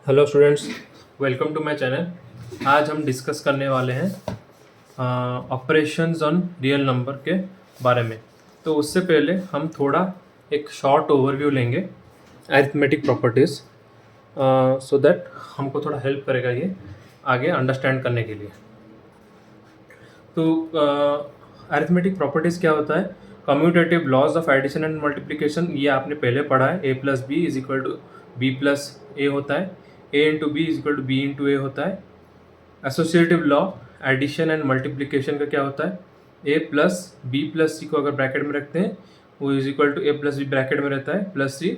Hello students, welcome to my channel. आज हम discuss करने वाले हैं ऑपरेशंस ऑन रियल नंबर के बारे में। तो उससे पहले हम थोड़ा एक शॉर्ट ओवरव्यू लेंगे अरिथमेटिक प्रॉपर्टीज़, सो दैट हमको थोड़ा हेल्प करेगा ये आगे अंडरस्टैंड करने के लिए। तो अरिथमेटिक प्रॉपर्टीज़ क्या होता है? Commutative laws of addition and multiplication, ये आपने पहले पढ़ा है। A plus B is equal to B plus A होता है। A into B is equal to B into A होता है। Associative law addition and multiplication का क्या होता है? A plus B plus C को अगर ब्रैकेट में रखते हैं वो is equal to A plus B bracket में रहता है plus C,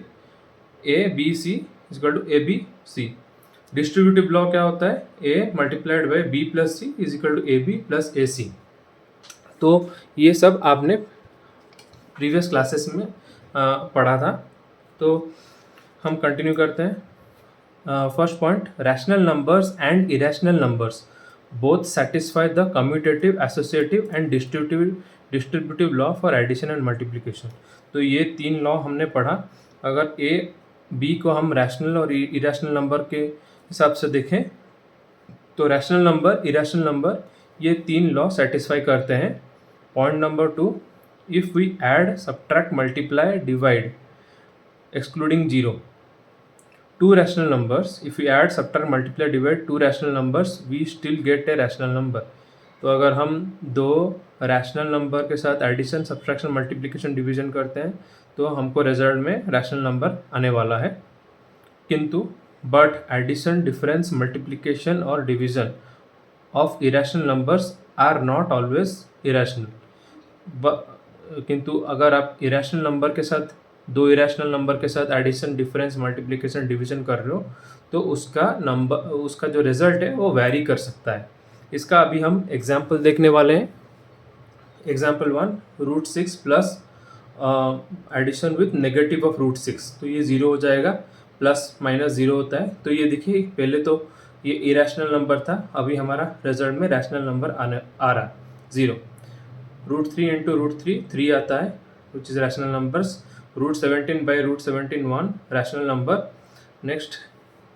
A B C is equal to A B C. Distributive law क्या होता है? A multiplied by B plus C is equal to A B plus A C. तो ये सब आपने प्रीवियस क्लासेस में पढ़ा था। तो हम कंटिन्यू करते हैं। First point, rational numbers and irrational numbers both satisfy the commutative, associative and distributive law for addition and multiplication. तो ये तीन लॉ हमने पढ़ा। अगर ए बी को हम रैशनल और इरेशनल नंबर के हिसाब से देखें तो रैशनल नंबर, इरेशनल नंबर, ये तीन लॉ सेटिस्फाई करते हैं। Point number 2, if we add, subtract, multiply, divide excluding 0 two rational numbers, if we add, subtract, multiply, divide two rational numbers, we still get a rational number। तो अगर हम दो rational number के साथ addition, subtraction, multiplication, division करते हैं तो हमको रिजल्ट में रैशनल नंबर आने वाला है। किंतु बट एडिशन, डिफरेंस, मल्टीप्लिकेशन और division of irrational numbers are not always irrational. किंतु अगर आप इरेशनल नंबर के साथ, दो इरेशनल नंबर के साथ एडिशन, डिफरेंस, मल्टीप्लिकेशन, डिवीजन कर रहे हो तो उसका जो रिजल्ट है वो वैरी कर सकता है। इसका अभी हम एग्जाम्पल देखने वाले हैं। Example 1, √6 plus addition with negative of √6, तो ये 0 हो जाएगा। प्लस माइनस 0 होता है। तो ये देखिए, पहले तो ये इरेशनल नंबर था, अभी हमारा रिजल्ट में रैशनल नंबर आ रहा 0। √3 इंटू √3 3 आता है which is rational numbers. √17 by √17 1 rational number. Next,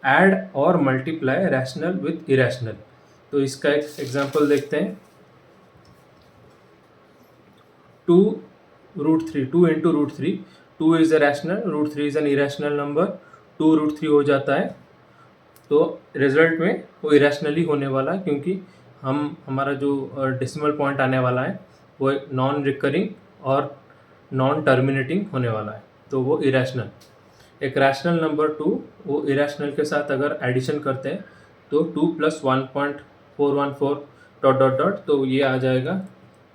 add और मल्टीप्लाई रैशनल विथ इरेशनल। तो इसका एक एग्जांपल देखते हैं। 2√3, 2 into √3, 2 is a rational, √3 is an irrational number. 2√3 हो जाता है। तो रिजल्ट में वो इरेशनली होने वाला है, क्योंकि हमारा जो डेसिमल पॉइंट आने वाला है वो नॉन रिकरिंग और नॉन टर्मिनेटिंग होने वाला है, तो वो इरेशनल। एक रैशनल नंबर 2, वो इरेशनल के साथ अगर एडिशन करते हैं तो 2 + 1.414 डॉट डॉट डॉट, तो ये आ जाएगा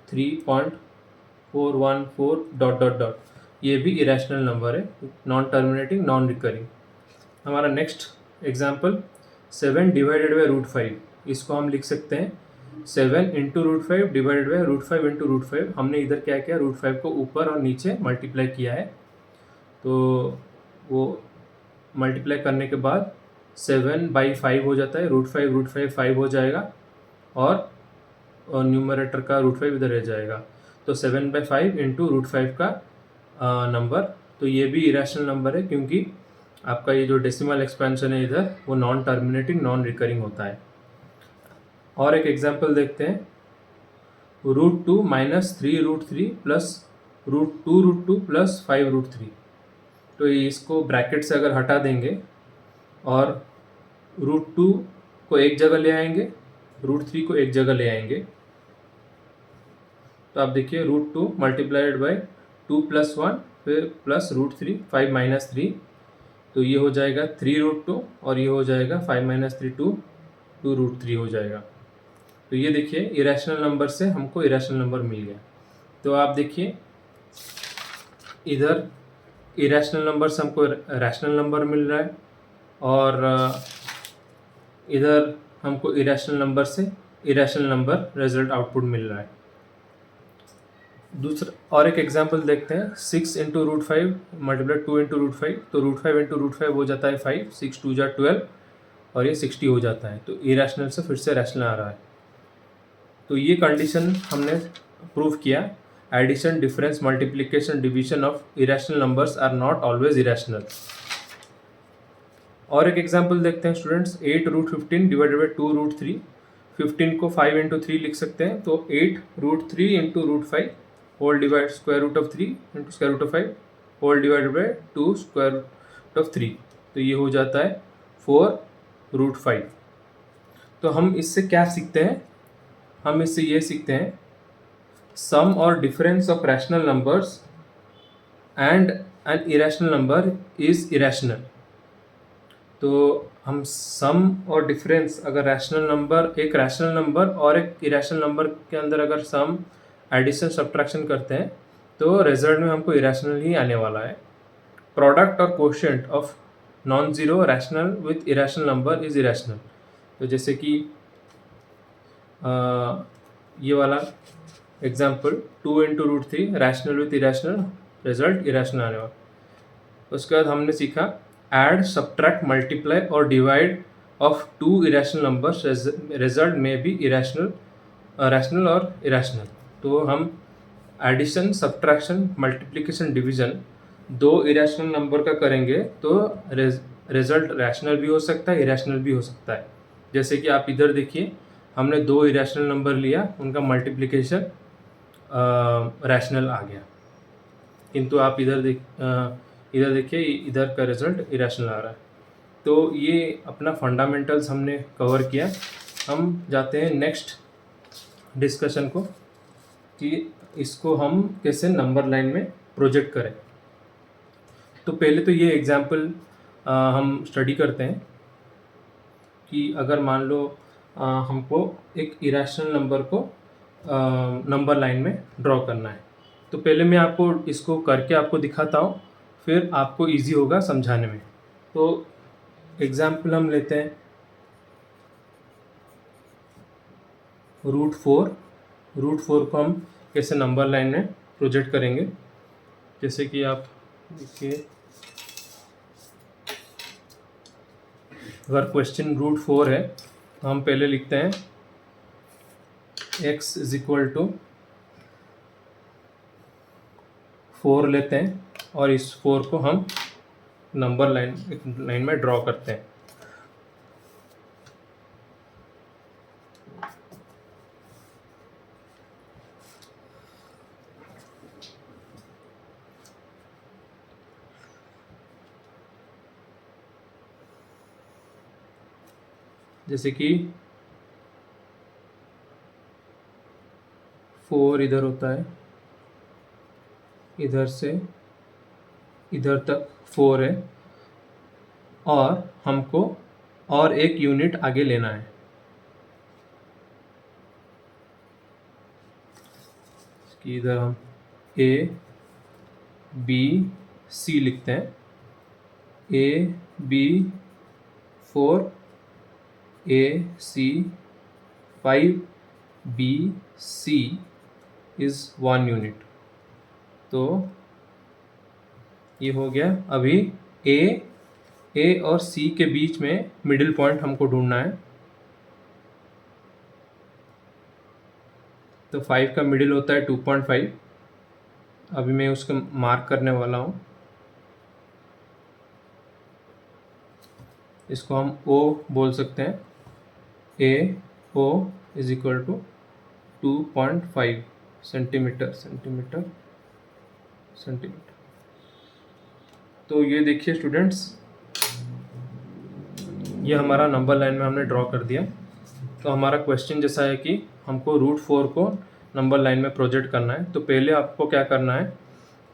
3.414 डॉट डॉट डॉट। ये भी इरेशनल नंबर है, नॉन टर्मिनेटिंग, नॉन रिकरिंग। हमारा नेक्स्ट एग्जाम्पल 7 डिवाइडेड बाई √5, इसको हम लिख सकते हैं 7 इंटू √5 डिवाइडेड बाई √5 इंटू √5। हमने इधर क्या किया, √5 को ऊपर और नीचे मल्टीप्लाई किया है। तो वो मल्टीप्लाई करने के बाद 7/5 हो जाता है। √5 5 हो जाएगा और न्यूमरेटर का √5 इधर रह जाएगा। तो 7/5 इंटू √5 का नंबर। तो ये भी इरेशनल नंबर है, क्योंकि आपका ये जो डेसिमल एक्सपेंशन है इधर वो नॉन टर्मिनेटिंग, नॉन रिकरिंग होता है। और एक एग्जांपल देखते हैं। √2 - 3√3 प्लस √2 प्लस 5√3। तो इसको ब्रैकेट से अगर हटा देंगे और √2 को एक जगह ले आएंगे, √3 को एक जगह ले आएंगे, तो आप देखिए √2 मल्टीप्लाइड बाई 2 + 1 फिर प्लस √3, 5 - 3, तो ये हो जाएगा 3√2 और ये हो जाएगा 5 - 3 2√3 हो जाएगा। तो ये देखिए, इरेशनल नंबर से हमको इरेशनल नंबर मिल गया। तो आप देखिए इधर इरेशनल नंबर से हमको रैशनल नंबर मिल रहा है और इधर हमको इरेशनल नंबर से इरेशनल नंबर रिजल्ट आउटपुट मिल रहा है। दूसरा और एक एग्जांपल देखते हैं। 6 इंटू √5 मल्टीप्लाई 2 इंटू √5, तो √5 इंटू √5 हो जाता है 5, 6 2 जा 12 और ये 60 हो जाता है। तो इरेशनल से फिर से रैशनल आ रहा है। तो ये कंडीशन हमने प्रूव किया, addition, difference, multiplication, division of irrational numbers are not always irrational. और एक एग्जांपल देखते हैं स्टूडेंट्स, 8√15 डिवाइडेड बाई 2√3। 15 को 5 इंटू 3 लिख सकते हैं, तो 8√3 into √5 whole divide square root of 3 into square root of 5 whole divided by 2 square root of 3, तो ये हो जाता है 4√5। तो हम इससे क्या सीखते हैं, हम इससे ये सीखते हैं सम और difference of rational numbers and an irrational number is irrational. तो हम सम और डिफरेंस, अगर रैशनल नंबर, एक रैशनल नंबर और एक इरेशनल नंबर के अंदर अगर सम एडिशन सब्ट्रैक्शन करते हैं तो रिजल्ट में हमको इरेशनल ही आने वाला है। प्रोडक्ट और quotient of non zero rational with irrational number is irrational. तो जैसे कि ये वाला example 2 into √3 rational with irrational, result irrational आने वाला। उसके बाद हमने सीखा ऐड, सब्ट्रैक्ट, मल्टीप्लाई और divide of two irrational numbers, result में भी इरेशनल, रैशनल और इरेशनल। तो हम एडिशन, सब्ट्रैक्शन, मल्टीप्लिकेशन, डिवीजन दो इरेशनल नंबर का करेंगे तो रिजल्ट रैशनल भी हो सकता है, इरेशनल भी हो सकता है। जैसे कि आप इधर देखिए, हमने दो इरेशनल नंबर लिया, उनका मल्टीप्लिकेशन रैशनल आ गया, किंतु आप इधर देखिए, इधर का रिजल्ट इरेशनल आ रहा है। तो ये अपना फंडामेंटल्स हमने कवर किया। हम जाते हैं नेक्स्ट डिस्कशन को कि इसको हम कैसे नंबर लाइन में प्रोजेक्ट करें। तो पहले तो ये एग्जांपल हम स्टडी करते हैं कि अगर मान लो हमको एक इरेशनल नंबर को नंबर लाइन में ड्रॉ करना है। तो पहले मैं आपको इसको करके आपको दिखाता हूँ, फिर आपको इजी होगा समझाने में। तो एग्जाम्पल हम लेते हैं √4। √4 को हम कैसे नंबर लाइन में प्रोजेक्ट करेंगे, जैसे कि आप देखिए, अगर क्वेश्चन √4 है तो हम पहले लिखते हैं x इज इक्वल टू 4 लेते हैं और इस 4 को हम नंबर लाइन में ड्रॉ करते हैं। जैसे कि 4 इधर होता है, इधर से इधर तक 4 है, और हमको और एक यूनिट आगे लेना है। कि इधर हम A B C लिखते हैं, A B 4 A C 5 B C is 1 unit. तो ये हो गया। अभी A और C के बीच में मिडिल पॉइंट हमको ढूंढना है। तो 5 का मिडिल होता है 2.5। अभी मैं उसको मार्क करने वाला हूँ। इसको हम O बोल सकते हैं। O is equal to 2.5 centimetre. तो ये देखिए स्टूडेंट्स, ये हमारा नंबर लाइन में हमने ड्रॉ कर दिया। तो हमारा क्वेश्चन जैसा है कि हमको √4 को नंबर लाइन में प्रोजेक्ट करना है। तो पहले आपको क्या करना है,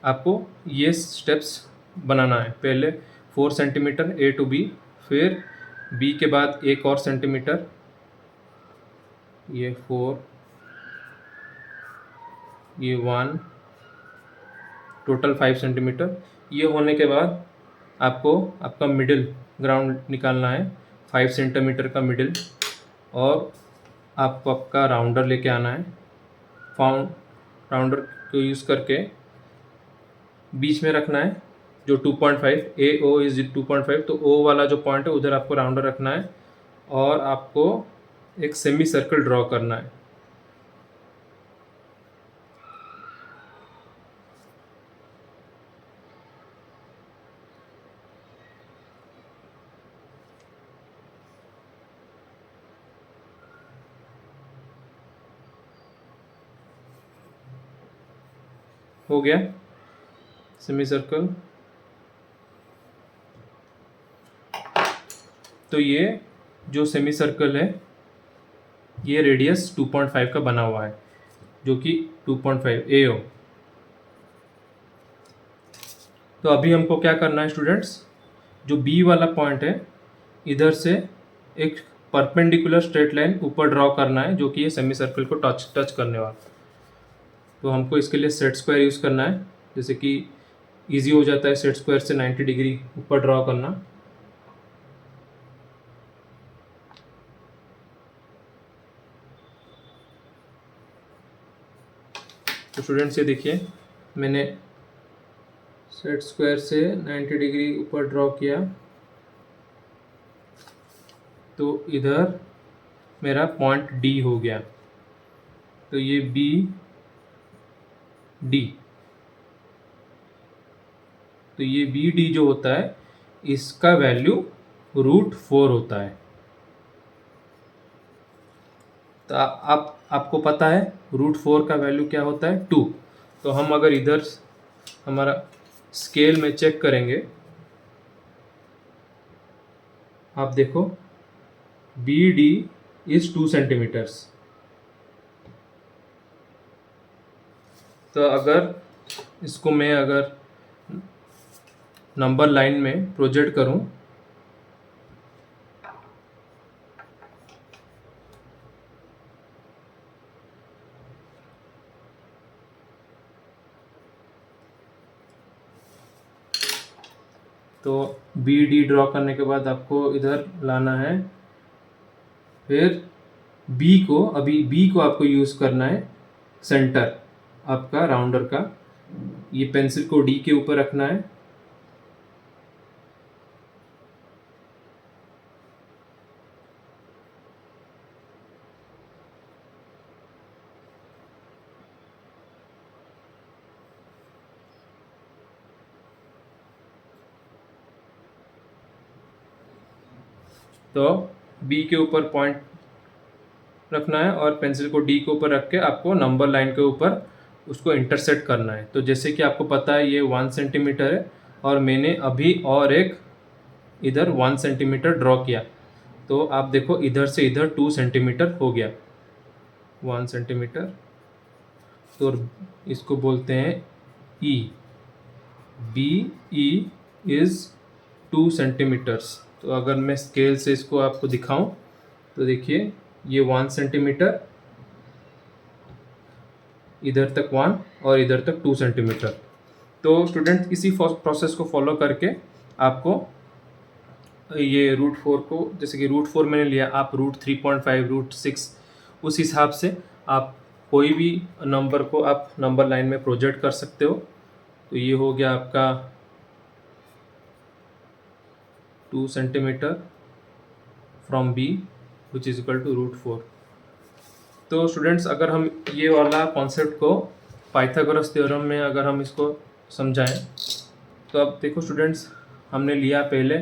आपको ये स्टेप्स बनाना है। पहले 4 सेंटीमीटर A to B, फिर B के बाद एक और सेंटीमीटर, ये 4, ये 1, टोटल 5 सेंटीमीटर। ये होने के बाद आपको आपका मिडिल ग्राउंड निकालना है, 5 सेंटीमीटर का मिडिल, और आपको आपका राउंडर लेके आना है। राउंडर को यूज़ करके बीच में रखना है जो 2.5, AO इज 2.5, तो O वाला जो पॉइंट है उधर आपको राउंडर रखना है, और आपको एक सेमी सर्कल ड्रॉ करना है। हो गया सेमी सर्कल। तो ये जो सेमी सर्कल है ये रेडियस 2.5 का बना हुआ है, जो कि 2.5 AO। तो अभी हमको क्या करना है स्टूडेंट्स, जो B वाला पॉइंट है इधर से एक परपेंडिकुलर स्ट्रेट लाइन ऊपर ड्रॉ करना है, जो कि ये सेमी सर्कल को टच करने वाला। तो हमको इसके लिए सेट स्क्वायर यूज़ करना है, जैसे कि इजी हो जाता है सेट स्क्वायर से 90 डिग्री ऊपर ड्रॉ करना। तो स्टूडेंट्स ये देखिए, मैंने सेट स्क्वायर से 90 डिग्री ऊपर ड्रॉ किया, तो इधर मेरा पॉइंट डी हो गया। तो ये बी डी, तो ये बी डी जो होता है इसका वैल्यू √4 होता है। तो आपको पता है √4 का वैल्यू क्या होता है, 2। तो हम अगर इधर हमारा स्केल में चेक करेंगे, आप देखो बी डी इज 2 सेंटीमीटर्स। तो अगर इसको मैं अगर नंबर लाइन में प्रोजेक्ट करूं, तो बी डी ड्रॉ करने के बाद आपको इधर लाना है, फिर बी को आपको यूज़ करना है सेंटर आपका राउंडर का। ये पेंसिल को डी के ऊपर रखना है, तो बी के ऊपर पॉइंट रखना है और पेंसिल को डी के ऊपर रख के आपको नंबर लाइन के ऊपर उसको इंटरसेक्ट करना है। तो जैसे कि आपको पता है ये 1 सेंटीमीटर है, और मैंने अभी और एक इधर 1 सेंटीमीटर ड्रॉ किया, तो आप देखो इधर से इधर 2 सेंटीमीटर हो गया, 1 सेंटीमीटर। तो इसको बोलते हैं ई, बी ई इज़ 2 सेंटीमीटर्स। तो अगर मैं स्केल से इसको आपको दिखाऊं, तो देखिए ये 1 सेंटीमीटर, इधर तक 1 और इधर तक 2 सेंटीमीटर। तो स्टूडेंट इसी प्रोसेस को फॉलो करके आपको ये √4 को, जैसे कि √4 मैंने लिया, आप √3.5 √6 उस हिसाब से आप कोई भी नंबर को आप नंबर लाइन में प्रोजेक्ट कर सकते हो। तो ये हो गया आपका 2 centimetre from B which is equal to √4। तो स्टूडेंट्स अगर हम ये वाला कॉन्सेप्ट को पाइथागोरस थ्योरम में अगर हम इसको समझाएं, तो अब देखो स्टूडेंट्स, हमने लिया पहले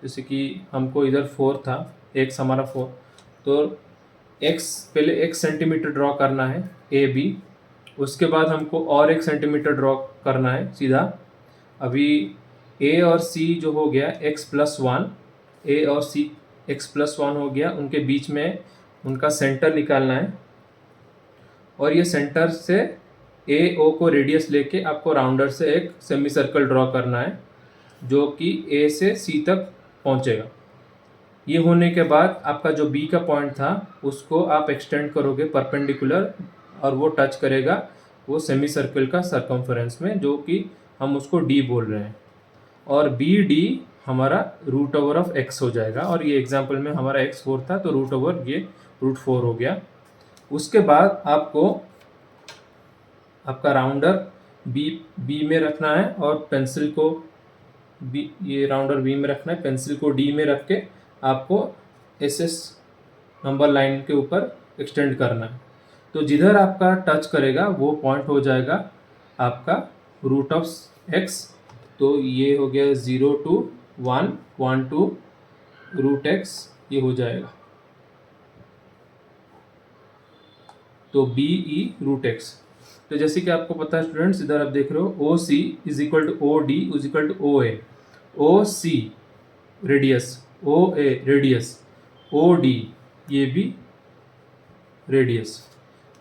जैसे कि हमको इधर 4 था, एक्स हमारा 4, तो एक्स पहले 1 सेंटीमीटर ड्रॉ करना है ए बी, उसके बाद हमको और 1 सेंटीमीटर ड्रॉ करना है सीधा। अभी ए और सी जो हो गया x+1, ए और सी x+1 हो गया, उनके बीच में उनका सेंटर निकालना है, और ये सेंटर से ए ओ को रेडियस लेके आपको राउंडर से एक सेमी सर्कल ड्रॉ करना है, जो कि ए से सी तक पहुंचेगा। ये होने के बाद आपका जो बी का पॉइंट था उसको आप एक्सटेंड करोगे परपेंडिकुलर, और वो टच करेगा वो सेमी सर्कल का सरकमफरेंस में, जो कि हम उसको डी बोल रहे हैं। और बी डी हमारा √x हो जाएगा, और ये एग्जाम्पल में हमारा x4 था, तो ये √4 हो गया। उसके बाद आपको आपका राउंडर बी में रखना है, और पेंसिल को ये राउंडर बी में रखना है, पेंसिल को डी में रख के आपको एस नंबर लाइन के ऊपर एक्सटेंड करना है। तो जिधर आपका टच करेगा वो पॉइंट हो जाएगा आपका √x। तो ये हो गया 0 to 1 1 to √x, ये हो जाएगा। तो बी ई √x। तो जैसे कि आपको पता है स्टूडेंट्स, इधर आप देख रहे हो O C is equal to O D is equal to O A. O C radius, O A radius, O D ये भी रेडियस।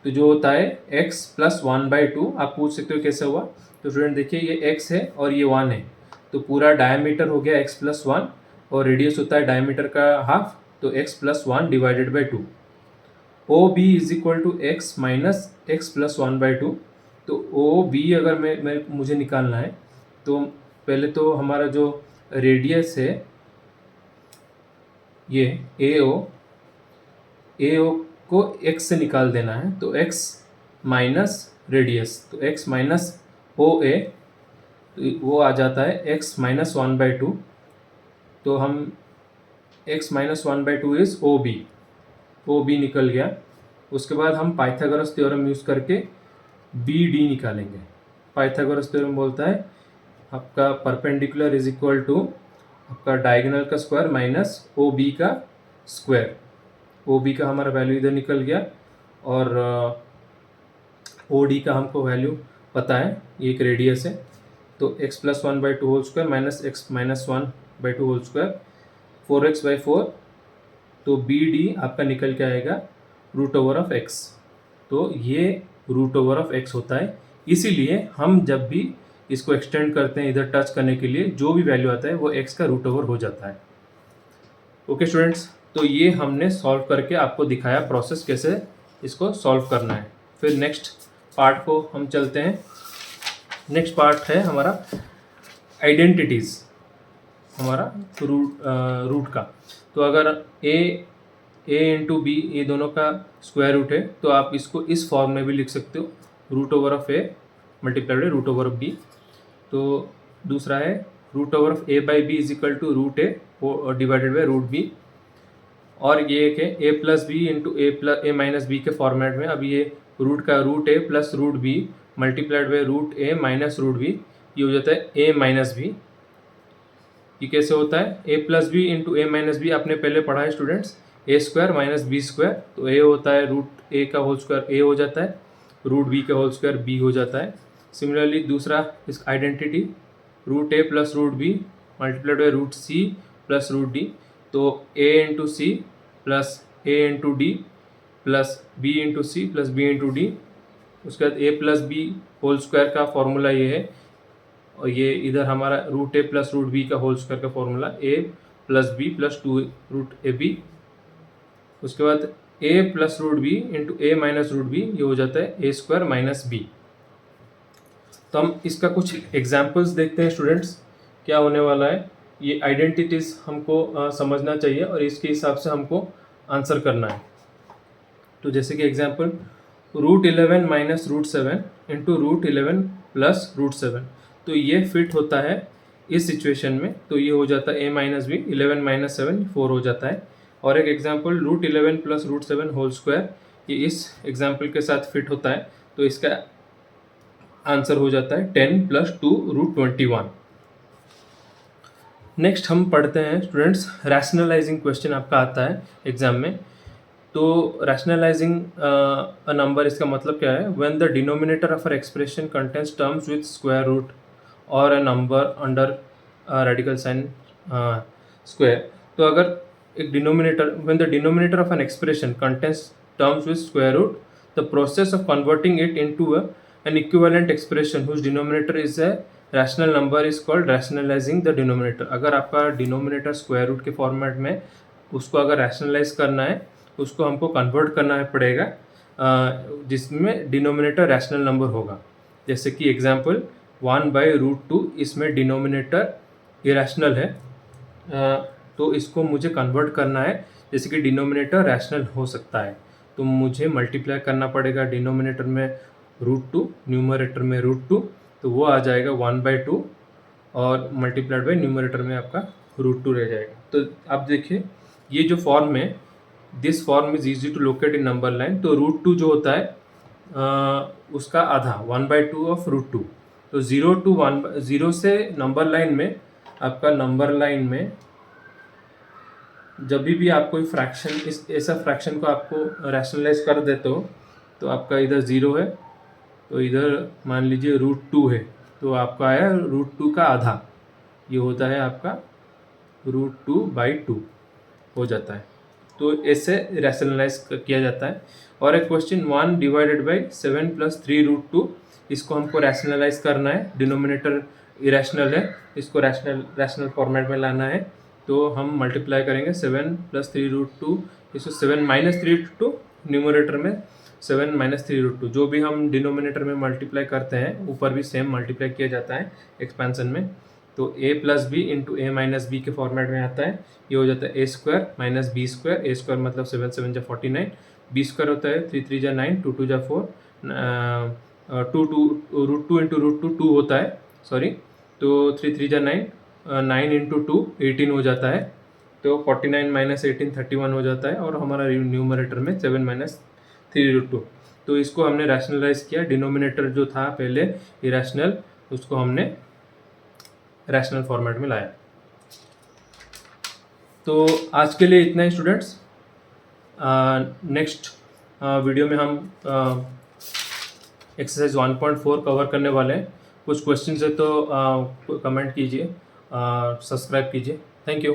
तो जो होता है x प्लस 1/2, आप पूछ सकते हो कैसे हुआ। तो स्टूडेंट देखिए ये x है और ये 1 है, तो पूरा डायमीटर हो गया x प्लस 1 और रेडियस होता है डायमीटर का हाफ, तो x plus 1 divided by 2। O B is equal to x minus x plus 1/2। तो ओ बी अगर मुझे निकालना है तो पहले तो हमारा जो रेडियस है ये ए ओ को x से निकाल देना है, तो x माइनस रेडियस, तो x माइनस ओ ए, तो वो आ जाता है x माइनस 1/2। तो हम x minus 1/2 is O B निकल गया। उसके बाद हम पाइथागोरस थ्योरम यूज़ करके बी डी निकालेंगे। पाइथागोरस थ्योरम बोलता है आपका परपेंडिकुलर इज इक्वल टू आपका डायगोनल का स्क्वायर माइनस ओ बी का स्क्वायर। ओ बी का हमारा वैल्यू इधर निकल गया और ओ डी का हमको वैल्यू पता है, ये एक रेडियस है, तो x plus 1/2 whole square minus x minus 1/2 whole square 4x/4। तो बी डी आपका निकल के आएगा रूट ओवर ऑफ x। तो ये रूट ओवर ऑफ x होता है, इसीलिए हम जब भी इसको एक्सटेंड करते हैं इधर टच करने के लिए जो भी वैल्यू आता है वो x का रूट ओवर हो जाता है। ओके स्टूडेंट्स, तो ये हमने सॉल्व करके आपको दिखाया प्रोसेस कैसे इसको सॉल्व करना है। फिर नेक्स्ट पार्ट को हम चलते हैं। नेक्स्ट पार्ट है हमारा आइडेंटिटीज़, हमारा रूट का। तो अगर ए इंटू बी ये दोनों का स्क्वायर रूट है तो आप इसको इस फॉर्म में भी लिख सकते हो, root over of A multiplied root over of B. तो दूसरा है root over of A by B is equal to root A divided by root B. और ये एक है A plus B into A minus B के format में। अब ये रूट का root A plus root B multiplied by root A minus root B, ये हो जाता है ए माइनस बी। ये कैसे होता है, A plus B into A minus B आपने पहले पढ़ा है स्टूडेंट्स, ए स्क्वायर माइनस बी स्क्वायर। तो ए होता है रूट ए का होल स्क्वायर ए हो जाता है, रूट बी का होल स्क्वायर बी हो जाता है। सिमिलरली दूसरा इस identity root A plus root B multiplied by root C plus root D. तो A into C plus A into D plus B into C plus B into D. उसके बाद A plus B whole square का formula ये है, और ये इधर हमारा root A plus root B का होल स्क्वायर का formula A plus B plus 2 root A B. उसके बाद A plus root B into A minus root B, ये हो जाता है ए स्क्वायर माइनस बी। तो हम इसका कुछ एग्जाम्पल्स देखते हैं स्टूडेंट्स, क्या होने वाला है। ये आइडेंटिटीज़ हमको समझना चाहिए और इसके हिसाब से हमको आंसर करना है। तो जैसे कि example root 11 minus root 7 into root 11 plus root 7, तो ये फिट होता है इस सिचुएशन में। तो ये हो जाता है ए माइनस बी, 11 माइनस 7 4 हो जाता है। और एक example root 11 plus root 7 whole square, ये इस एग्जाम्पल के साथ फिट होता है, तो इसका आंसर हो जाता है 10 प्लस 2 रूट 21। नेक्स्ट हम पढ़ते हैं स्टूडेंट्स, रैशनलाइजिंग क्वेश्चन आपका आता है एग्जाम में। तो रैशनलाइजिंग अ नंबर, इसका मतलब क्या है, when the denominator of a expression contains terms with square root और a number under radical sign square. तो अगर एक denominator, when the denominator of an expression contains terms with square root, the process of converting it into an equivalent expression whose denominator is a rational number is called rationalizing the denominator। अगर आपका denominator square root के format में उसको अगर rationalise करना है, उसको हमको कन्वर्ट करना पड़ेगा जिसमें डिनोमिनेटर रैशनल नंबर होगा। जैसे कि एग्जांपल 1/√2, इसमें डिनोमिनेटर इरेशनल है, तो इसको मुझे कन्वर्ट करना है जैसे कि डिनोमिनेटर रैशनल हो सकता है, तो मुझे मल्टीप्लाई करना पड़ेगा डिनोमिनेटर में √2, न्यूमरेटर में √2, तो वो आ जाएगा 1/2 और मल्टीप्लाइड बाई न्यूमरेटर में आपका √2 रह जाएगा। तो आप देखिए ये जो फॉर्म है, this form is easy to locate in number line. तो √2 जो होता है उसका आधा 1/2 ऑफ √2। तो 0 से नंबर लाइन में, आपका नंबर लाइन में जब भी आप कोई फ्रैक्शन, इस ऐसा फ्रैक्शन को आपको रैशनलाइज कर देते हो, तो आपका इधर 0 है तो इधर मान लीजिए √2 है, तो आपका आया √2 का आधा, ये होता है आपका √2/2 हो जाता है। तो ऐसे रैशनलाइज किया जाता है। और एक क्वेश्चन 1 डिवाइडेड बाई 7 + 3√2, इसको हमको रैशनलाइज करना है। डिनोमिनेटर इरेशनल है, इसको रैशनल फॉर्मेट में लाना है। तो हम मल्टीप्लाई करेंगे 7 + 3√2, इसको 7 - 3√2, न्यूमरेटर में 7 - 3√2। जो भी हम डिनोमिनेटर में मल्टीप्लाई करते हैं ऊपर भी सेम मल्टीप्लाई किया जाता है एक्सपेंशन में। तो a + b × a - b के फॉर्मेट में आता है। ये हो जाता है a² - b², a² मतलब 7 × 7 = 49, b² होता है 3 × 3 = 9, 2 × 2 = 4, 2 √2 × √2 2 होता है, सॉरी। तो 3 × 3 = 9, 9 × 2 18 हो जाता है। तो 49 - 18 31 हो जाता है, और हमारा न्यूमरेटर में 7 - 3√2। तो इसको हमने रैशनलाइज किया। डिनोमिनेटर जो था पहले इरेशनल, उसको हमने रैशनल फॉर्मेट में लाया। तो आज के लिए इतना ही स्टूडेंट्स। नेक्स्ट वीडियो में हम एक्सरसाइज 1.4 कवर करने वाले हैं। कुछ क्वेश्चन है तो कमेंट कीजिए, सब्सक्राइब कीजिए। Thank you.